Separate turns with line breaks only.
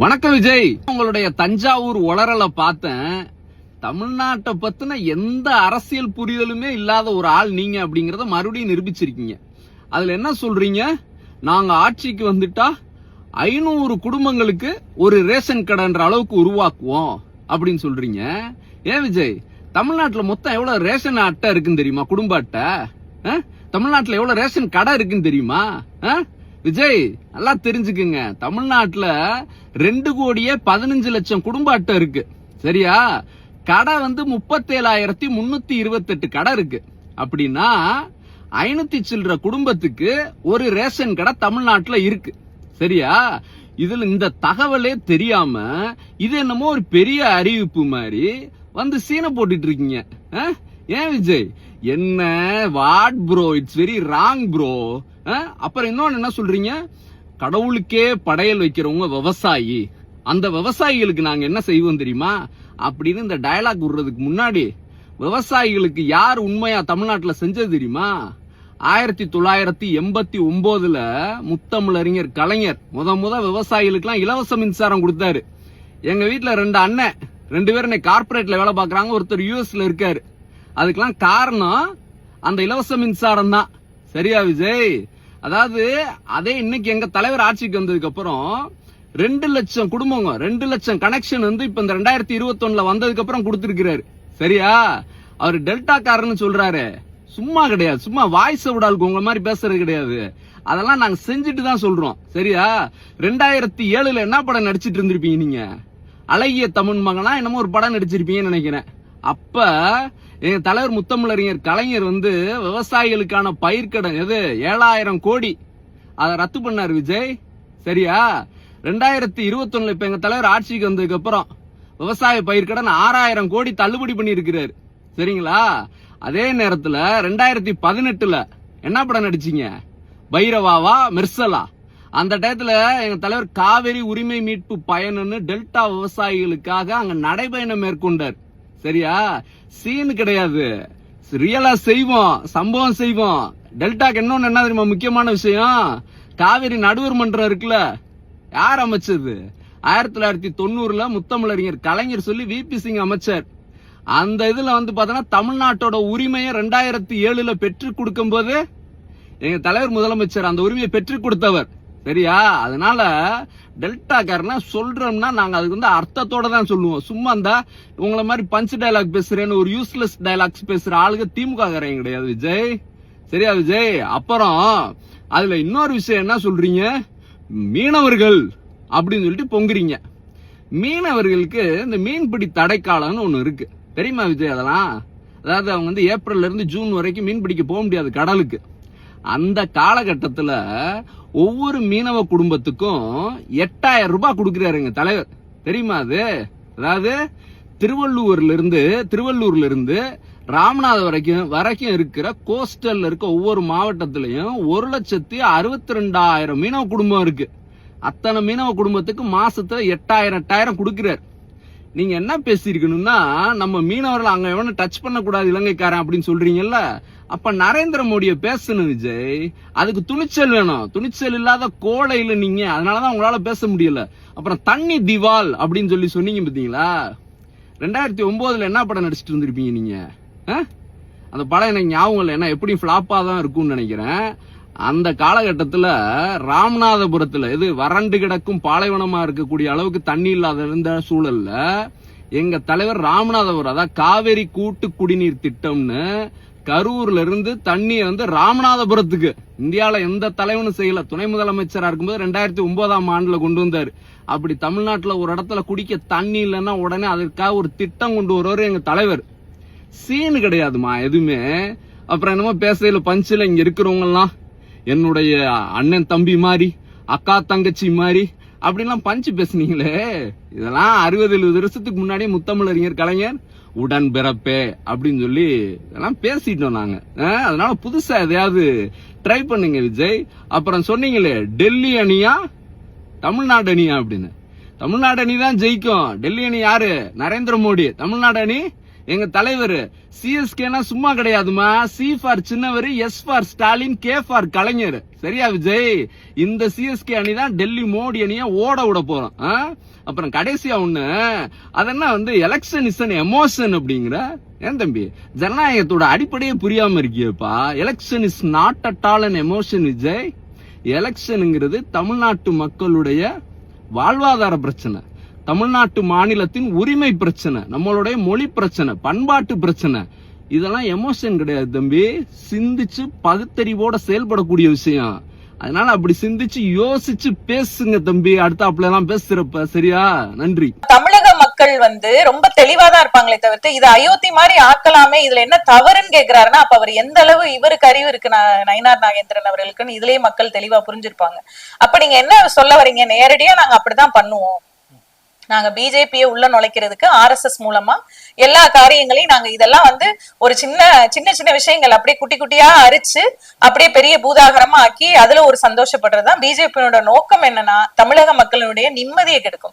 வணக்கம் விஜய். உங்களுடைய தஞ்சாவூர் உளறலை பார்த்தேன். தமிழ்நாட்டை பத்தின எந்த அரசியல் புரிதலுமே இல்லாத ஒரு ஆள் நீங்க அப்படிங்கறத மறுபடியும் நிரூபிச்சிருக்கீங்க. அதுல என்ன சொல்றீங்க? நாங்க ஆட்சிக்கு வந்துட்டா 500 குடும்பங்களுக்கு ஒரு ரேஷன் கடைன்ற அளவுக்கு உருவாக்குவோம் அப்படின்னு சொல்றீங்க. ஏன் விஜய், தமிழ்நாட்டுல மொத்தம் எவ்வளவு ரேஷன் அட்டை இருக்குன்னு தெரியுமா? குடும்ப அட்டை. தமிழ்நாட்டுல எவ்வளவு ரேஷன் கடை இருக்குன்னு தெரியுமா? விஜய், நல்லா தெரிஞ்சுக்குங்க. தமிழ்நாட்டுல 2,15,00,000 குடும்ப அட்டை இருக்கு. சரியா? கடை 37,328 கடை இருக்கு. அப்படின்னா 500 சில்லற குடும்பத்துக்கு ஒரு ரேஷன் கடை தமிழ்நாட்டுல இருக்கு. சரியா? இதுல இந்த தகவலே தெரியாம இது என்னமோ ஒரு பெரிய அறிவிப்பு மாதிரி வந்து சீனை போட்டுட்டு இருக்கீங்க. ஏன் விஜய்? என்ன what bro, it's very wrong bro. அப்புறம் இன்னொன்னு என்ன சொல்றீங்க? கடவுளுக்கே படையல் வைக்கிறவங்க விவசாயி, அந்த விவசாயிகளுக்கு நாங்க என்ன செய்வோம் தெரியுமா அப்படின்னு இந்த டயலாக் விடுறதுக்கு முன்னாடி விவசாயிகளுக்கு யார் உண்மையா தமிழ்நாட்டுல செஞ்சது தெரியுமா? 1989 முத்தமிழறிஞர் கலைஞர் முத விவசாயிகளுக்கு எல்லாம் இலவச மின்சாரம் கொடுத்தாரு. எங்க வீட்டுல 2 அண்ணன், 2 பேரும் கார்பரேட்ல வேலை பாக்குறாங்க. ஒருத்தர் யூஎஸ்ல இருக்காரு. அதுக்கெல்லாம் காரணம் அந்த இலவச மின்சாரம் தான். சரியா விஜய்? அதாவது அதே இன்னைக்கு எங்க தலைவர் ஆட்சிக்கு வந்ததுக்கு அப்புறம் 2 லட்சம் குடும்பங்க, 2 லட்சம் கனெக்ஷன் இப்ப இந்த 2021 வந்ததுக்கு அப்புறம் கொடுத்திருக்கிறாரு. சரியா? அவர் டெல்டா காரன்னு சொல்றாரு. சும்மா கிடையாது, சும்மா வாய்ஸ் விடாளுக்கு உங்க மாதிரி பேசுறது கிடையாது. அதெல்லாம் நாங்க செஞ்சுட்டு தான் சொல்றோம். சரியா? 2007 என்ன படம் நடிச்சிட்டு இருந்திருப்பீங்க நீங்க? அழகிய தமிழ் மகனா என்னமோ ஒரு படம் நடிச்சிருப்பீங்கன்னு நினைக்கிறேன். அப்ப எங்க தலைவர் முத்தமிழறிஞர் கலைஞர் விவசாயிகளுக்கான பயிர்க்கடன் 7,000 கோடி அதை ரத்து பண்ணார் விஜய். சரியா? 2021 இப்ப எங்க தலைவர் ஆட்சிக்கு வந்ததுக்கு அப்புறம் விவசாய பயிர்க்கடன் 6,000 கோடி தள்ளுபடி பண்ணி இருக்கிறாரு. சரிங்களா? அதே நேரத்துல 2018 என்ன படம் நடிச்சீங்க? பைரவாவா மெர்சலா? அந்த டயத்துல எங்க தலைவர் காவிரி உரிமை மீட்பு பயணம்னு டெல்டா விவசாயிகளுக்காக அங்க நடைபயணம் மேற்கொண்டார். சரியா? சீன் கிடையாது, ரியலா செய்வோம், சம்பவம் செய்வோம். டெல்டாக்கு இன்னொன்னு என்ன தெரியுமா முக்கியமான விஷயம்? காவிரி நடுவர் மன்றம் இருக்குல்ல, யார் அமைச்சது? 1990 முத்தமிழறிஞர் கலைஞர் சொல்லி விபி சிங் அமைச்சர். அந்த இதுல பாத்தீங்கன்னா தமிழ்நாட்டோட உரிமையை 2007 பெற்று கொடுக்கும் போது எங்க தலைவர் முதலமைச்சர் அந்த உரிமையை பெற்று கொடுத்தவர். சரியா? அதனால டெல்டா காரனா சொல்றோம்னா நாங்க அதுக்கு அர்த்தத்தோட தான் சொல்லுவோம். சும்மா அந்த உங்களை மாதிரி பஞ்ச் டயலாக் பேசுறேன்னு ஒரு யூஸ்லெஸ் டயலாக்ஸ் பேசுற ஆளுங்க திமுக காரங்க கிடையாது விஜய். சரியா விஜய்? அப்புறம் அதுல இன்னொரு விஷயம் என்ன சொல்றீங்க? மீனவர்கள் அப்படின்னு சொல்லிட்டு பொங்குறீங்க. மீனவர்களுக்கு இந்த மீன்பிடி தடைக்காலம்னு ஒண்ணு இருக்கு, தெரியுமா விஜய்? அதெல்லாம் அதாவது அவங்க ஏப்ரல்ல இருந்து ஜூன் வரைக்கும் மீன் பிடிக்க போக முடியாது கடலுக்கு. அந்த காலகட்டத்துல ஒவ்வொரு மீனவ குடும்பத்துக்கும் 8,000 ரூபாய் கொடுக்கிறாருங்க தலைவர். தெரியுமா அது? அதாவது திருவள்ளூர்ல இருந்து ராமநாதபுரம் வரைக்கும் இருக்கிற கோஸ்டல்ல இருக்க ஒவ்வொரு மாவட்டத்திலையும் 1,62,000 மீனவ குடும்பம் இருக்கு. அத்தனை மீனவ குடும்பத்துக்கு மாசத்துல 8,000 கொடுக்கிறார். நீங்க என்ன பேசிருக்கணும்னா, நம்ம மீனவர்கள் அங்க எவனும் டச் பண்ண கூடாது இலங்கைக்காரன் அப்படின்னு சொல்றீங்கல்ல. அப்ப நரேந்திர மோடியை பேசணும் விஜய். அதுக்கு துணிச்சல் வேணும். துணிச்சல் இல்லாத கோடையில நீங்க, அதனாலதான் உங்களால பேச முடியல. அப்புறம் தண்ணி திவால் அப்படின்னு சொல்லி சொன்னீங்க பாத்தீங்களா? 2009 என்ன படம் நடிச்சிட்டு இருந்திருப்பீங்க நீங்க? அந்த படம் எனக்கு ஞாபகம் இல்லை, ஏன்னா எப்படி பிளாப்பா தான் இருக்கும்னு நினைக்கிறேன். அந்த காலகட்டத்துல ராமநாதபுரத்துல வறண்டு கிடக்கும் பாலைவனமா இருக்கக்கூடிய அளவுக்கு தண்ணி இல்லாத இருந்த சூழல்ல எங்க தலைவர் ராமநாதபுரம், அதாவது காவேரி கூட்டு குடிநீர் திட்டம்னு கரூர்ல இருந்து தண்ணியை ராமநாதபுரத்துக்கு இந்தியாவில எந்த தலைவனும் செய்யல. துணை முதலமைச்சரா இருக்கும்போது 2009 கொண்டு வந்தாரு. அப்படி தமிழ்நாட்டுல ஒரு இடத்துல குடிக்க தண்ணி இல்லைன்னா உடனே அதற்காக ஒரு திட்டம் கொண்டு வருவாரு எங்க தலைவர். சீனு கிடையாதுமா எதுவுமே. அப்புறம் என்னமோ பேசையில பஞ்சில இங்க இருக்கிறவங்க எல்லாம் என்னுடைய அண்ணன் தம்பி மாதிரி, அக்கா தங்கச்சி மாதிரி அப்படின்லாம் பஞ்சு பேசுனீங்களே. இதெல்லாம் 60-70 வருஷத்துக்கு முன்னாடி முத்தமிழறிஞர் கலைஞர் உடன் பிறப்பே அப்படின்னு சொல்லி இதெல்லாம் பேசிட்டோம் நாங்க. அதனால புதுசா எதையாவது ட்ரை பண்ணுங்க விஜய். அப்புறம் சொன்னீங்களே டெல்லி அணியா தமிழ்நாடு அணியா அப்படின்னு. தமிழ்நாடு அணி தான் ஜெயிக்கும். டெல்லி அணி யாரு? நரேந்திர மோடி. தமிழ்நாடு அணி எங்க தலைவர் சிஎஸ்கேனா சும்மா கிடையாதுமா. C for Chinnavar, S for Stalin, K for Kalaignar. சரியா விஜய்? இந்த சிஎஸ்கே அணி தான் டெல்லி மோடி அணியை ஓட விட போறோம். அப்புறம் கடைசியா ஒண்ணு, அதென்ன எலெக்ஷன் இஸ் அன் எமோஷன் அப்படிங்கிற. ஏன் தம்பி, ஜனநாயகத்தோட அடிப்படையே புரியாம இருக்கியப்பா. Election is not at all an emotion Vijay. எலெக்ஷனுங்கிறது தமிழ்நாட்டு மக்களுடைய வாழ்வாதார பிரச்சனை, தமிழ்நாட்டு மாநிலத்தின் உரிமை பிரச்சனை, நம்மளுடைய மொழி பிரச்சனை, பண்பாட்டு பிரச்சனை. இதெல்லாம் எமோஷன் கிடையாது தம்பி, சிந்திச்சு பகுத்தறிவோட செயல்படக்கூடிய விஷயம். அதனால அப்படி சிந்திச்சு யோசிச்சு பேசுங்க தம்பி. அடுத்தாப்புல எல்லாம் பேசுறப்ப. சரியா? நன்றி.
தமிழக மக்கள் ரொம்ப தெளிவாதான் இருப்பாங்களே தவிர்த்து இது அயோத்தி மாதிரி ஆக்கலாமே, இதுல என்ன தவறுன்னு கேக்குறாருன்னா அப்ப அவர் எந்த அளவு இவருக்கு அறிவு இருக்கு நயினார் நாகேந்திரன் அவர்களுக்குன்னு இதுலயே மக்கள் தெளிவா புரிஞ்சிருப்பாங்க. அப்ப நீங்க என்ன சொல்ல வரீங்க? நேரடியா நாங்க அப்படிதான் பண்ணுவோம், நாங்க பிஜேபியை உள்ள நுழைக்கிறதுக்கு RSS மூலமா எல்லா காரியங்களையும் நாங்க இதெல்லாம் ஒரு சின்ன சின்ன சின்ன விஷயங்கள் அப்படியே குட்டி குட்டியா அரிச்சு அப்படியே பெரிய பூதாகரமா ஆக்கி அதுல ஒரு சந்தோஷப்படுறதுதான் பிஜேபியோட நோக்கம். என்னன்னா தமிழக மக்களுடைய நிம்மதியை கெடுக்கும்.